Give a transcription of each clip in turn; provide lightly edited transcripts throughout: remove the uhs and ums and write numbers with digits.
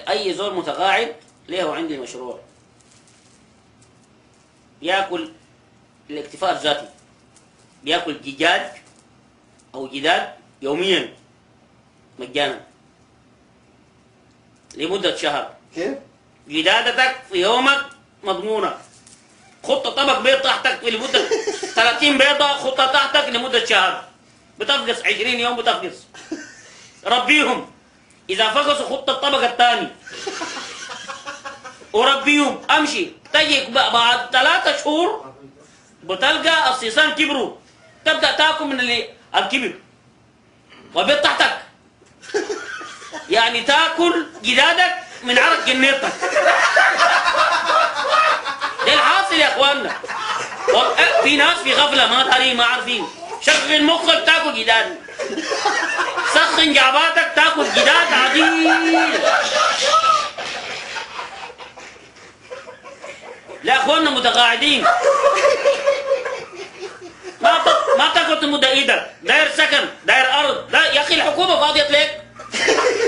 اي زول متقاعد له عندي مشروع بياكل الاكتفاء الذاتي، بياكل دجاج او جداد يوميا مجانا لمدة شهر. كيف؟ جدادتك في يومك مضمونة. خطة طبق بيض تحتك لمدة 30 بيضة، خطة تحتك لمدة شهر، بتفقس 20 يوم بتفقس. ربيهم، إذا فقسوا خطة الطبق الثاني وربيهم، أمشي تجي بعد 3 شهور بتلقى الصيصان كبروا، تبدأ تاكل من الكبر والبيض تحتك، يعني تاكل جدادك من عرق جنيتك. ده الحاصل يا اخواننا. في ناس في غفله ما دارين ما عارفين. شغل مخك تاكل جداد، سخن جعباتك تاكل جداد عديد. لا اخواننا متقاعدين ما تاكل مدة ايدك، داير سكن داير ارض. لا يا اخي الحكومه فاضيه ليك؟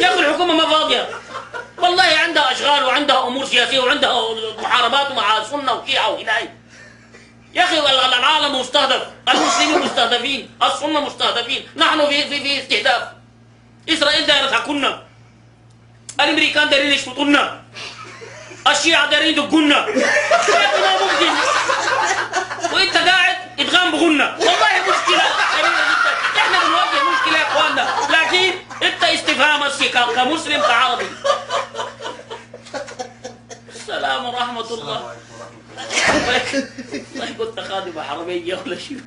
يا اخي الحكومه ما فاضيه والله، عندها اشغال وعندها امور سياسيه وعندها محاربات مع السنه وشيعه وهلاي. يا اخي العالم مستهدف، المسلمين مستهدفين، السنه مستهدفين، نحن في استهداف. اسرائيل دايره تاكلنا، الامريكان دايرين يشفطونا، الشيعه دايرين يدقونا. يا اخي ما ممكن، وانت قاعد ادغام بغنى. والله مشكله كبيره جدا، احنا بنواجه مشكله يا اخواننا، لكن انت استفهام كمسلم كعربي. السلام ورحمه الله. والله كنت خادم حرميه ولا شيء.